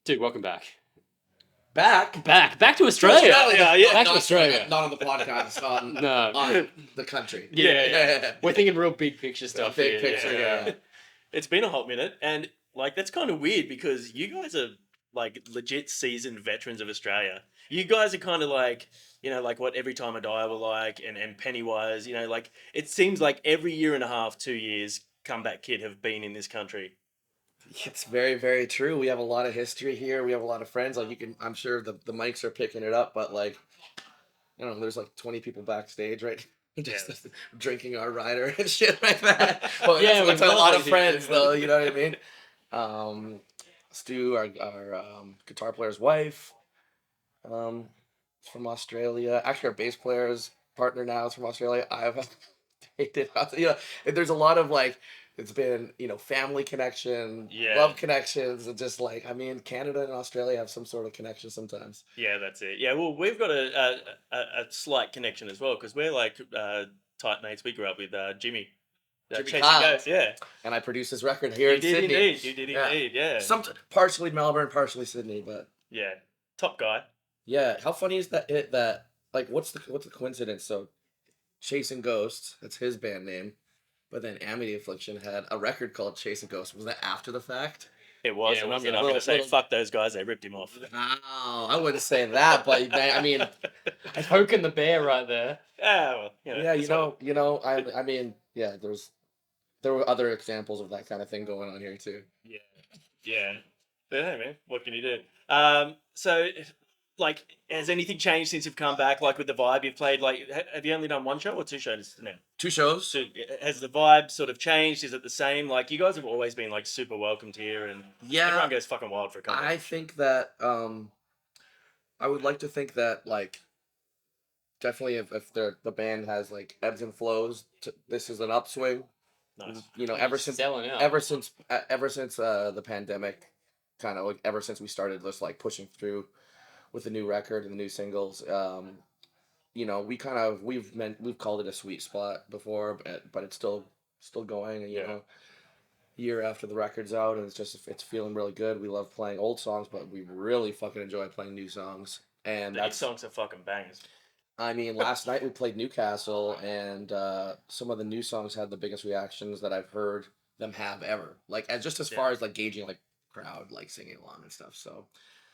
Dude, welcome back. Back Back to Australia. Back to not, Australia. not on the podcast, on No. the country. Yeah. We're thinking real big picture stuff. Big here. picture, yeah. It's been a hot minute, and like that's kind of weird because you guys are like legit seasoned veterans of Australia. You guys are kind of like, like what Every Time I Die were like, and Pennywise. Like it seems like every year and a half, 2 years, Comeback Kid have been in this country. It's very, very true. We have a lot of history here. We have a lot of friends. Like I'm sure the mics are picking it up, but like, there's like 20 people backstage, right? Just drinking our rider and shit like that. Well, Yeah, that's a we've lot got of friends, though. You know what I mean? Stu, our guitar player's wife, is from Australia. Actually, our bass player's partner now is from Australia. I've dated, there's a lot of like, it's been, family connection, Yeah. love connections, and just like, I mean, Canada and Australia have some sort of connection sometimes. Yeah, that's it. Yeah, well, we've got a slight connection as well because we're like tight mates. We grew up with Jimmy. Jimmy Chasing Kyle. Ghosts, yeah. And I produced his record here You in did Sydney. indeed. You did indeed. Yeah. Partially Melbourne, partially Sydney, but Yeah. Top guy. yeah. How funny is that like what's the coincidence? So, Chasing Ghosts, that's his band name, but then Amity Affliction had a record called Chasing Ghosts. Was that after the fact? It was. Yeah, and it I'm was going a to say, little- fuck those guys. They ripped him off. No, I wouldn't say that, but I mean, Poking the bear right there. Yeah, well, yeah, it's what- I mean, yeah, there were other examples of that kind of thing going on here too. Yeah. But hey, man, what can you do? So, like, has anything changed since you've come back? Like with the vibe you've played, like, have you only done one show or two shows now? 2 shows. So, has the vibe sort of changed? Is it the same? Like, you guys have always been like super welcomed here, and Yeah, everyone goes fucking wild for a comeback. I think that I would like to think that like definitely if the band has like ebbs and flows, this is an upswing. Nice. Ever since Selling out. ever since the pandemic, kind of like ever since we started just like pushing through with the new record and the new singles, we've called it a sweet spot before, but it's still going, and year after the record's out, and it's feeling really good. We love playing old songs, but we really fucking enjoy playing new songs, and These songs are fucking bangers. I mean, last night we played Newcastle, and some of the new songs had the biggest reactions that I've heard them have ever. Like, as far as like gauging like crowd like singing along and stuff. So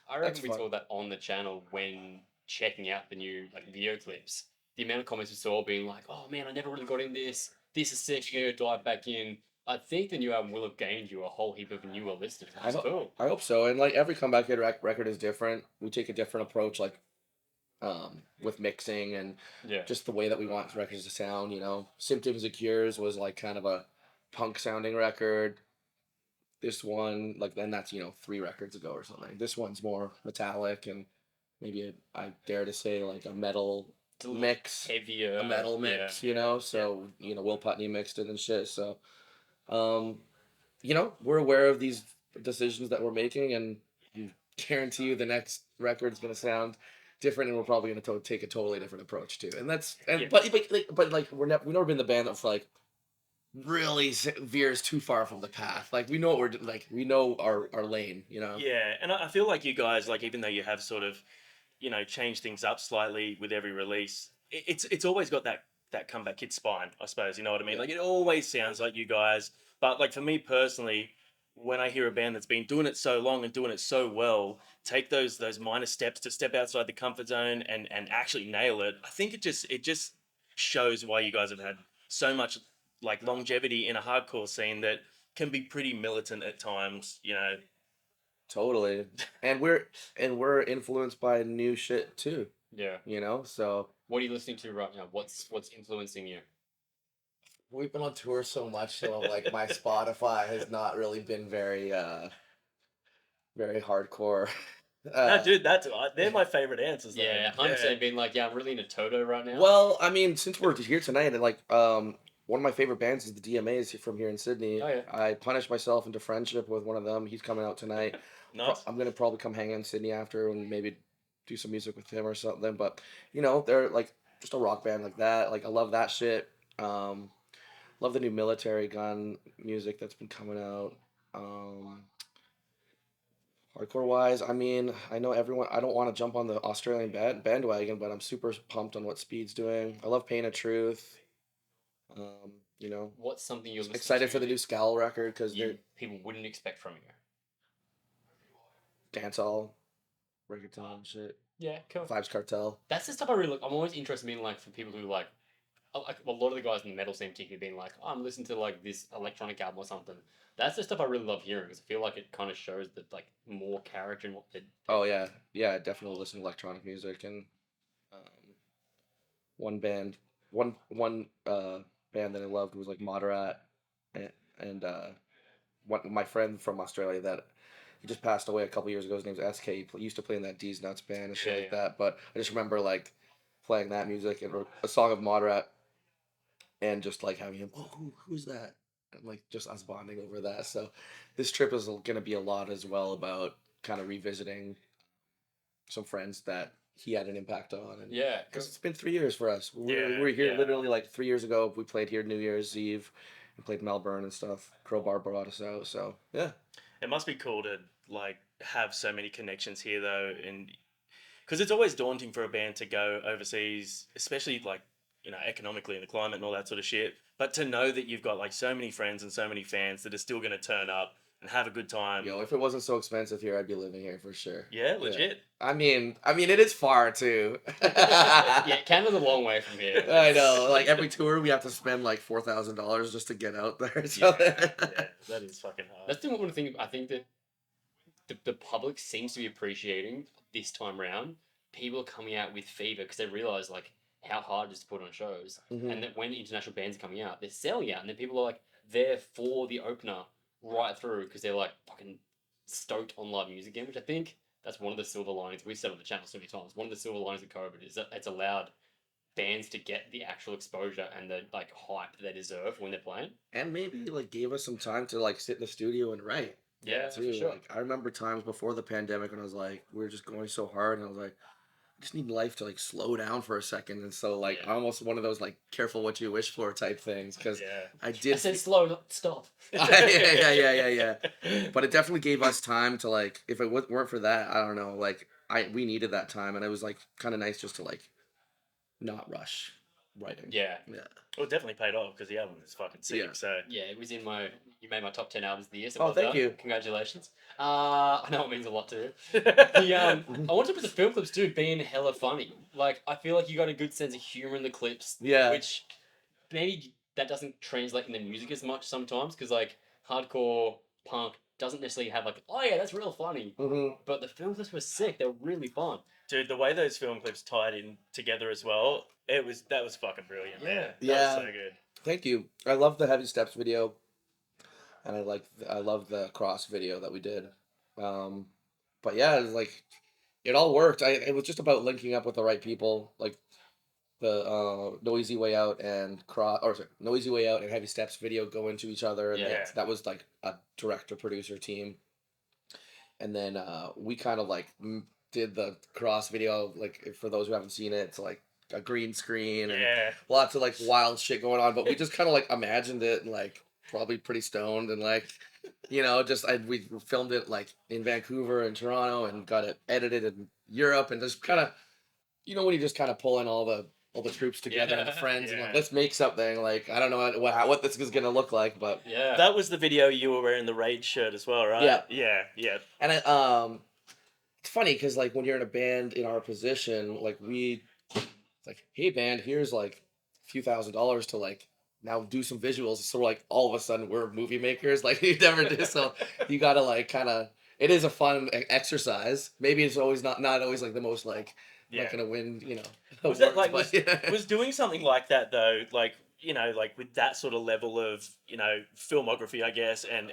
I That's reckon we fun. saw that on the channel when checking out the new video clips. The amount of comments we saw being like, "Oh man, I never really got in this. This is sick. You're gonna dive back in." I think the new album will have gained you a whole heap of newer listeners. That's cool. I hope so. And like every Comeback Kid record is different. We take a different approach, like with mixing and Yeah. just the way that we want records to sound. Symptoms of Cures was like kind of a punk sounding record. This one, like, then that's 3 records ago or something. This one's more metallic and maybe I dare to say like a metal It's a little mix, heavier. a metal mix. So Will Putney mixed it and shit. So, we're aware of these decisions that we're making, and I guarantee you the next record's gonna sound different, and we're probably gonna take a totally different approach too. And that's but like we've never been the band that's like really veers too far from the path. Like we know what we know our lane. Yeah, and I feel like you guys, like, even though you have sort of, changed things up slightly with every release, it's always got that Comeback Kid spine, I suppose. You know what I mean? Yeah. Like, it always sounds like you guys. But like for me personally, when I hear a band that's been doing it so long and doing it so well, take those minor steps to step outside the comfort zone and actually nail it, I think it just shows why you guys have had so much like longevity in a hardcore scene that can be pretty militant at times. Totally. And we're influenced by new shit too. Yeah. So What are you listening to right now? What's influencing you? we've been on tour so much, so like my Spotify has not really been very very hardcore. No, dude, they're my favorite answers. Though. Yeah, 100% being like, I'm really into Toto right now. Well, I mean, since we're here tonight, and like one of my favorite bands is the DMAs from here in Sydney. Oh, yeah. I punished myself into friendship with one of them. He's coming out tonight. Nice. I'm gonna probably come hang out in Sydney after and maybe do some music with him or something. But they're like just a rock band like that. Like I love that shit. Love the new Military Gun music that's been coming out. Hardcore wise, I mean, I know everyone. I don't want to jump on the Australian bandwagon, but I'm super pumped on what Speed's doing. I love Pain of Truth. You know, What's something you're listening excited to for the that new Scowl record because they're people wouldn't expect from you? dancehall, reggaeton shit, Yeah, cool. Vibes Cartel. That's the stuff I really look. I'm always interested in like for people who like a lot of the guys in the metal scene particularly being like, oh, I'm listening to like this electronic album or something. That's the stuff I really love hearing because I feel like it kind of shows that like more character in what they. Oh yeah, yeah, definitely listen to electronic music and um, one band, one band that I loved was like Moderat, and what my friend from Australia that he just passed away a couple years ago. His name's SK. He used to play in that D's Nuts band and shit Yeah, like yeah. that. But I just remember like playing that music and a song of Moderat and just like having him. Oh, who's that? And like just us bonding over that. So this trip is gonna be a lot as well about kind of revisiting some friends that he had an impact on. And Yeah, because it's been 3 years for us. Yeah, We were here yeah. literally like 3 years ago. We played here New Year's Eve. We played Melbourne and stuff. Crowbar brought us out. So yeah. It must be cool to like have so many connections here though, and because it's always daunting for a band to go overseas, especially like economically and the climate and all that sort of shit. But to know that you've got like so many friends and so many fans that are still going to turn up and have a good time. Yo, if it wasn't so expensive here, I'd be living here for sure. Yeah, legit. I mean, it is far too. yeah, Canada's a long way from here. I know. Like every tour, we have to spend like $4,000 just to get out there. So Yeah, that is fucking hard. That's the one thing I think that the public seems to be appreciating this time round. People are coming out with fever because they realize like how hard it is to put on shows, Mhm. and that when international bands are coming out, they're selling out, and then people are like there for the opener right through because they're like fucking stoked on live music again. Which I think that's one of the silver linings we said on the channel so many times. One of the silver linings of COVID is that it's allowed bands to get the actual exposure and the like hype they deserve when they're playing. And maybe like gave us some time to like sit in the studio and write. Yeah, Too. for sure. Like I remember times before the pandemic when I was like, we were just going so hard, and I was like, I just need life to like slow down for a second. And so like Yeah. almost one of those like careful what you wish for type things because Yeah. I I did. said slow, not stop. Yeah. But it definitely gave us time to like, if it weren't for that, I don't know, like we needed that time, and it was like kind of nice just to like not rush writing. Yeah. Well, it definitely paid off because the album is fucking sick. Yeah. So Yeah, it was in my. You made my top 10 albums of the year. So Oh, well thank done. you. Congratulations. I know it means a lot to you. I wanted to put the film clips too being hella funny. Like I feel like you got a good sense of humor in the clips. Yeah. Which maybe that doesn't translate in the music as much sometimes because like hardcore punk doesn't necessarily have like, oh yeah, that's real funny. Mm-hmm. But the film clips were sick. They were really fun. dude, the way those film clips tied in together as well, that was fucking brilliant, man. That Yeah. was so good. Thank you. I love the Heavy Steps video, and I love the Cross video that we did. But yeah, it was like it all worked. It was just about linking up with the right people, like the Noisy Way Out and Noisy Way Out and Heavy Steps video go into each other, and Yeah. that was like a director producer team. And then we kind of like did the Cross video, like for those who haven't seen it, it's like a green screen and Yeah. lots of like wild shit going on, but we just kind of like imagined it and like probably pretty stoned and like we filmed it like in Vancouver and Toronto and got it edited in Europe and just kind of when you just kind of pull in all the troops together and the friends and like Yeah. let's make something. Like I don't know what this is gonna look like, but Yeah. That was the video you were wearing the Rage shirt as well, right? Yeah. Yeah. and it's funny because like when you're in a band in our position, like it's like, hey band, here's like a few $1,000s to like now do some visuals. So like all of a sudden we're movie makers, like you never did. So you gotta like kind of. It is a fun exercise. Maybe it's always not always like the most like Yeah. not gonna win. Was that like awards, but, yeah. was doing something like that though, like like with that sort of level of filmography, I guess, and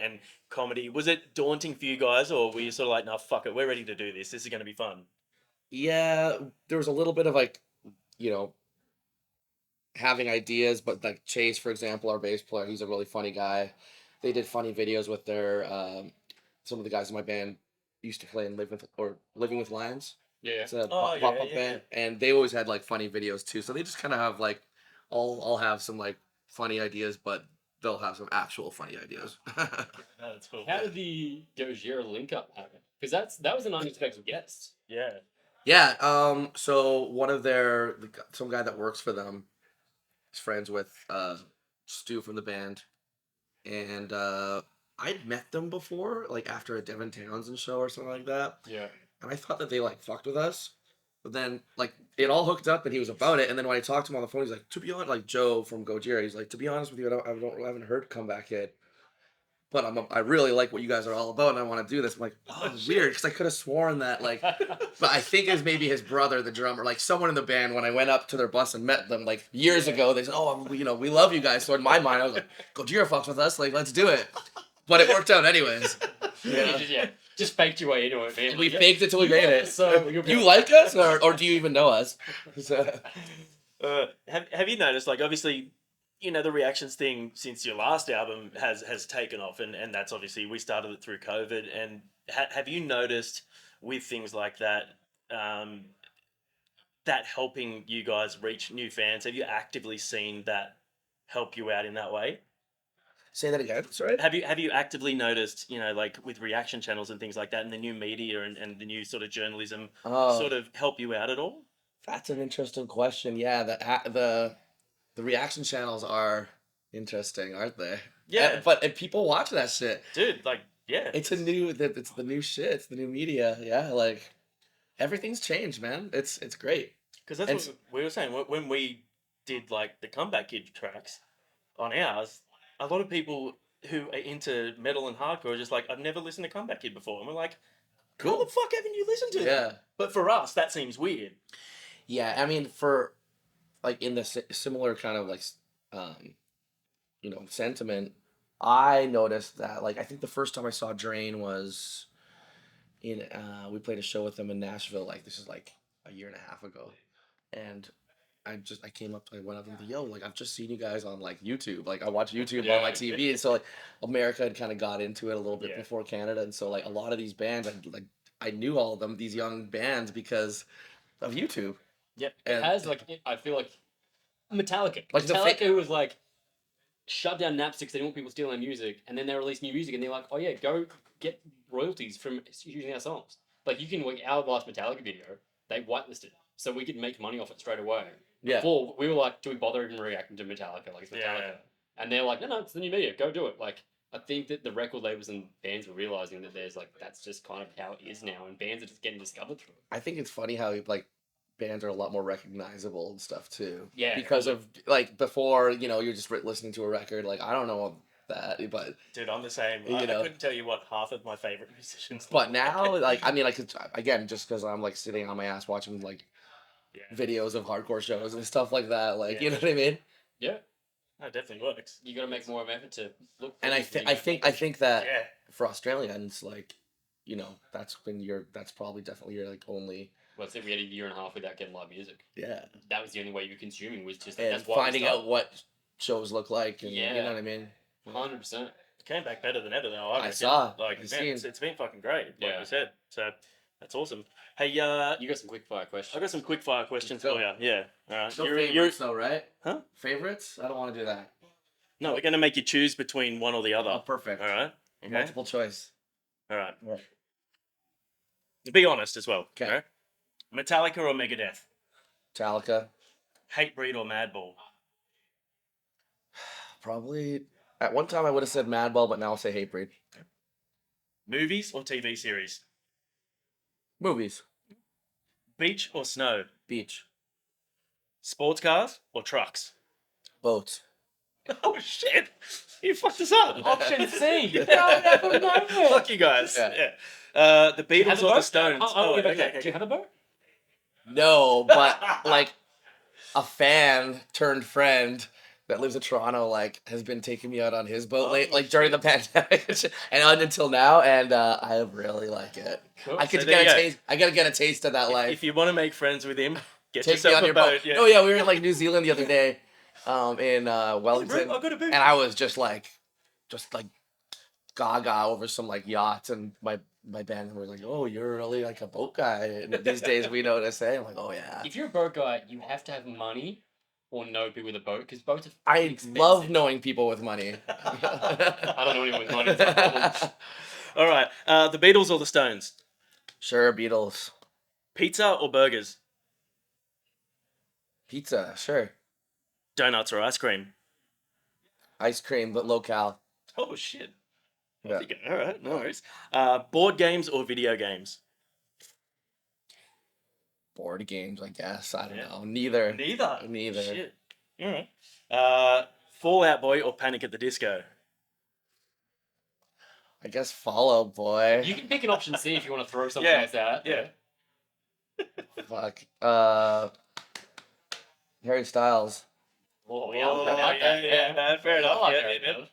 comedy, was it daunting for you guys, or were you sort of like, nah, fuck it, we're ready to do this. This is gonna be fun. Yeah, there was a little bit of like, having ideas, but like Chase, for example, our bass player, he's a really funny guy. They did funny videos with their some of the guys in my band used to play in Living with Lions. Yeah. It's a Oh, pop yeah, up yeah, band, and they always had like funny videos too. So they just kind of have like, I'll have some like funny ideas, but they'll have some actual funny ideas. That's cool. How did the Gojira link up happen? Because that was an unexpected guest. Yeah. Yeah. So one of some guy that works for them is friends with Stu from the band, and I'd met them before, like after a Devin Townsend show or something like that, Yeah. and I thought that they like fucked with us. But then, like, it all hooked up, and he was about it. And then when I talked to him on the phone, he's like, "To be honest, like Joe from Gojira, he's like, to be honest with you, I haven't heard Comeback yet, but I really like what you guys are all about, and I want to do this." I'm like, "Oh, weird," because I could have sworn that, like, but I think it was maybe his brother, the drummer, like someone in the band. When I went up to their bus and met them, like years ago, they said, "Oh, we love you guys." So in my mind, I was like, "Gojira fucks with us, like, let's do it." But it worked out anyways. Just faked your way into it, man. We faked it till we made it. So You like us, or do you even know us? So, Have you noticed, like, obviously, the reactions thing since your last album has taken off, and that's obviously we started it through COVID. And have you noticed with things like that, that helping you guys reach new fans? Have you actively seen that help you out in that way? say that again. Sorry. Have you actively noticed, like with reaction channels and things like that, and the new media and the new sort of journalism sort of help you out at all? That's an interesting question. Yeah, the reaction channels are interesting, aren't they? Yeah. But people watch that shit. Dude, like, yeah. It's the new shit. It's the new media. Yeah, like everything's changed, man. It's great. Because that's what we were saying. When we did, like, the Comeback Kid tracks on ours, a lot of people who are into metal and hardcore are just like, I've never listened to Comeback Kid before. And we're like, how the fuck haven't you listened to them? But for us, that seems weird. Yeah, I mean, for, like, in the similar kind of, like, sentiment, I noticed that, like, I think the first time I saw Drain was we played a show with them in Nashville, like, this is, like, a year and a half ago. And I came up, I went up and yo, like, I've just seen you guys on, like, YouTube. Like, I watch YouTube on my TV. And so, like, America had kind of got into it a little bit before Canada. And so, like, a lot of these bands, I knew all of them, these young bands, because of YouTube. Yeah, it has, like, I feel like Metallica. Like Metallica was like, shut down Napster because they didn't want people stealing their music, and then they released new music, and they're like, oh yeah, go get royalties from using our songs. Like, you can, like, our last Metallica video, they whitelisted it, so we could make money off it straight away. Yeah. Before, we were like, do we bother even reacting to Metallica? Like, it's Metallica. Yeah. And they're like, no, it's the new media, go do it. Like, I think that the record labels and bands are realizing that there's, like, that's just kind of how it is now, and bands are just getting discovered through it. I think it's funny how, like, bands are a lot more recognizable and stuff too. Yeah. Because of, like, before, you're just listening to a record, like, I don't know that, but Dude, I'm the same. I couldn't tell you what half of my favorite musicians. But now, like, I mean, like, again, just because I'm, like, sitting on my ass watching, like, videos of hardcore shows and stuff like that, like, you know what I mean? Yeah. That definitely works. You got to make more of an effort to look. And I think that for Australians, like, that's probably definitely your, like, only. Well, we had a year and a half without getting live music. Yeah. That was the only way you were consuming, was just and that's why finding out what shows look like, and Yeah. you know what I mean? 100%. It came back better than ever, though. I saw. Like, man, it's been fucking great, like Yeah. you said. So that's awesome. Hey, You got some quick fire questions. I got some quick fire questions Let's for go. you. Yeah. All right. No favorites, though, right? Huh? Favorites? I don't want to do that. No, we're gonna make you choose between one or the other. Oh, perfect. All right. Okay. Multiple choice. All right. Right. Be honest as well. 'Kay. all right? Metallica or Megadeth? Metallica. Hatebreed or Madball? Probably. At one time, I would have said Madball, but now I'll say Hatebreed. Movies or TV series? Movies. Beach or snow? Beach. Sports cars or trucks? Boats. Oh shit! You fucked us up. Option C. Fuck you guys. Yeah. The Beatles or the Stones? Do you have a boat? No, but, like, a fan turned friend that lives in Toronto, like, has been taking me out on his boat during the pandemic and until now, and I really like it. Cool. I could So get there a you taste. I gotta get a taste of that life. If you want to make friends with him, get Take me yourself on a your boat. boat. Yeah. Oh yeah, we were in, like, New Zealand the other day, in Wellington, I've got a boot. and I was just like gaga over some, like, yachts, and my band was like, "Oh, you're really, like, a boat guy." And these days we know what to say. I'm like, "Oh yeah." If you're a boat guy, you have to have money or know people with a boat, because boats are I expensive. love knowing people with money. I don't know anyone with money. It's a problem. All right. The Beatles or the Stones? Sure, Beatles. Pizza or burgers? Pizza, sure. Donuts or ice cream? Ice cream, but local. Oh shit. Yeah. All right, no worries. Board games or video games? Board games, I guess. I don't Yeah. know. Neither. Neither. Shit. All right. Fallout Boy or Panic at the Disco? I guess Fallout Boy. You can pick an option C if you want to throw something Yeah, else out. yeah. Fuck. Harry Styles. Oh, yeah, Oh, I like that. yeah, fair enough. I like Yeah, Harry yeah, Styles.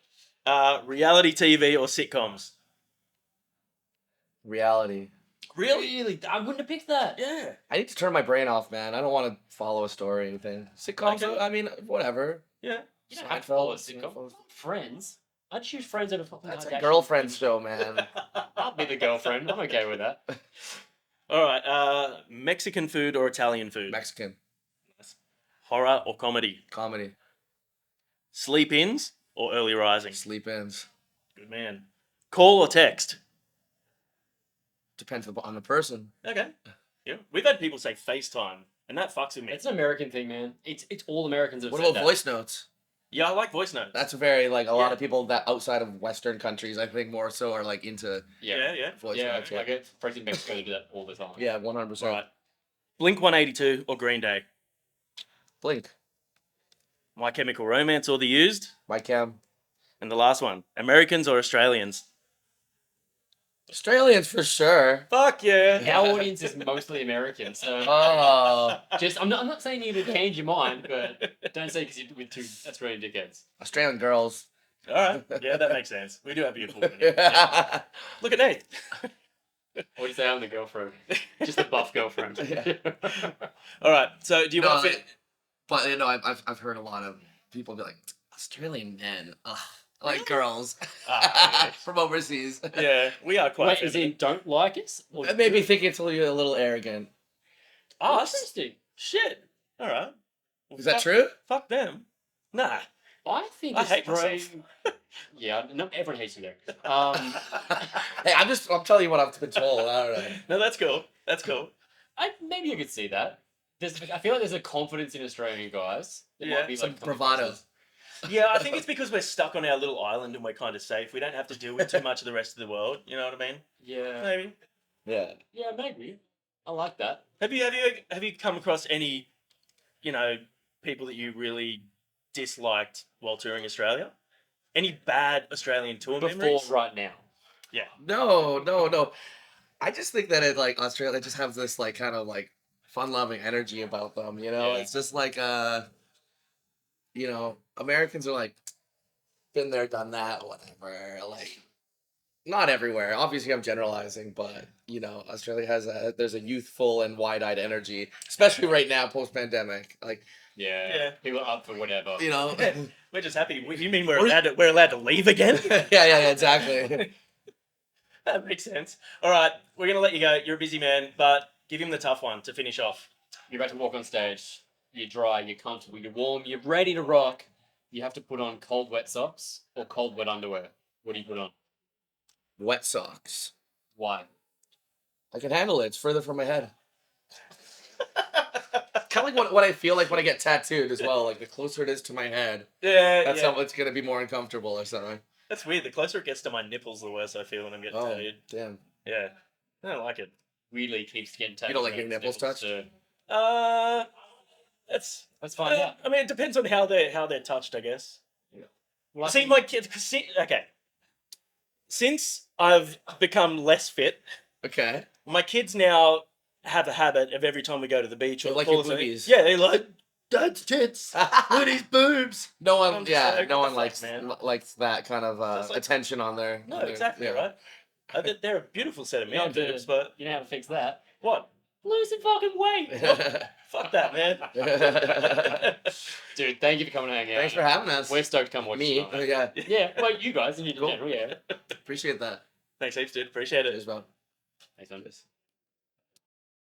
yeah. Reality TV or sitcoms? Reality. Really? I wouldn't have picked that. Yeah. I need to turn my brain off, man. I don't want to follow a story or anything. Sitcoms, Okay. I mean, whatever. Yeah. You don't have to follow a Seinfeld, sitcom. Friends. I'd choose Friends over fucking That's a Kardashians. girlfriend show, man. I'll be the girlfriend. I'm okay with that. All right. Mexican food or Italian food? Mexican. Horror or comedy? Comedy. Sleep-ins or early rising? Sleep-ins. Good man. Call or text? Depends on the person. Okay. Yeah. We've had people say FaceTime, and that fucks with me. It's an American thing, man. It's all Americans have What said about that. voice notes? Yeah, I like voice notes. That's very, like, a lot Yeah. of people that outside of Western countries, I think more so are, like, into yeah. voice Yeah, notes. like it. Friends in Mexico do that all the time. Yeah, 100%. All right. Blink 182 or Green Day? Blink. My Chemical Romance or The Used? My cam. And the last one, Americans or Australians? Australians for sure. Fuck yeah. Our audience is mostly American, so Oh. I'm not saying you to change your mind, but don't say because you're with two Australian dickheads. Australian girls. All right. Yeah, that makes sense. We do have beautiful women. Yeah. Look at Nate. What do you say? I'm the girlfriend, just a buff girlfriend. All right. So do you want to fit? But you know, I've heard a lot of people be like, Australian men, ugh, like girls Ah, from overseas. yeah, we are quite. Wait, is feminine. it don't like us? Or That made me think it's a little arrogant. Us? Interesting. Shit. All right. Well, Is that fuck- true? Fuck them. Nah. I think I hate Australian. Yeah, no, everyone hates you there. Hey, I'm telling you what I've been told. I don't know. No, that's cool. That's cool. Maybe you could see that. I feel like there's a confidence in Australian guys. There Yeah, might be, some like, coming bravado. places. Yeah, I think it's because we're stuck on our little island and we're kind of safe. We don't have to deal with too much of the rest of the world. You know what I mean? Yeah, Maybe. Yeah. yeah, maybe. I like that. Have you come across any, people that you really disliked while touring Australia? Any bad Australian tour Before memories? right now. Yeah. No. I just think that like Australia just have this like kind of like fun-loving energy about them. You know, Yeah. it's just like Americans are like been there, done that, whatever. Like, not everywhere. Obviously, I'm generalizing, but Australia has there's a youthful and wide-eyed energy, especially right now, post-pandemic. Like, Yeah. Yeah. People are up for whatever. We're just happy. You mean we're allowed to leave again? yeah, exactly. That makes sense. All right, we're gonna let you go. You're a busy man, but give him the tough one to finish off. You're about to walk on stage. You're dry, you're comfortable, you're warm, you're ready to rock. You have to put on cold, wet socks or cold, wet underwear. What do you put on? Wet socks. Why? I can handle it. It's further from my head. Kind of like what I feel like when I get tattooed as well. Like the closer it is to my head, that's how it's gonna be more uncomfortable or something. That's weird. The closer it gets to my nipples, the worse I feel when I'm getting Oh, tattooed. damn. Yeah, I don't like it. Weirdly keeps getting tattooed. You don't like around your his nipples touched? so That's. let's find out. I mean, it depends on how they're touched, I guess. Well, I See, think- my kids. Okay. Since I've become less fit, Okay. my kids now have a habit of every time we go to the beach or They like pool your or something- boobies. Yeah, they like dad's tits. Look at his boobs. No I'm one, just like, no what one the likes fuck, man? likes that kind of Just like- attention on their. No, on their- exactly yeah. right. They're a beautiful set of You know, man boobs, but you know how to fix that? what? Lose some fucking weight. Fuck that, man. Dude, thank you for coming and hanging out. Thanks for having us. We're stoked to come watch Me. tonight. Yeah. Yeah, well, you guys in Cool. general, yeah. Appreciate that. Thanks heaps, dude. Appreciate it. Cheers, bro. Thanks, man.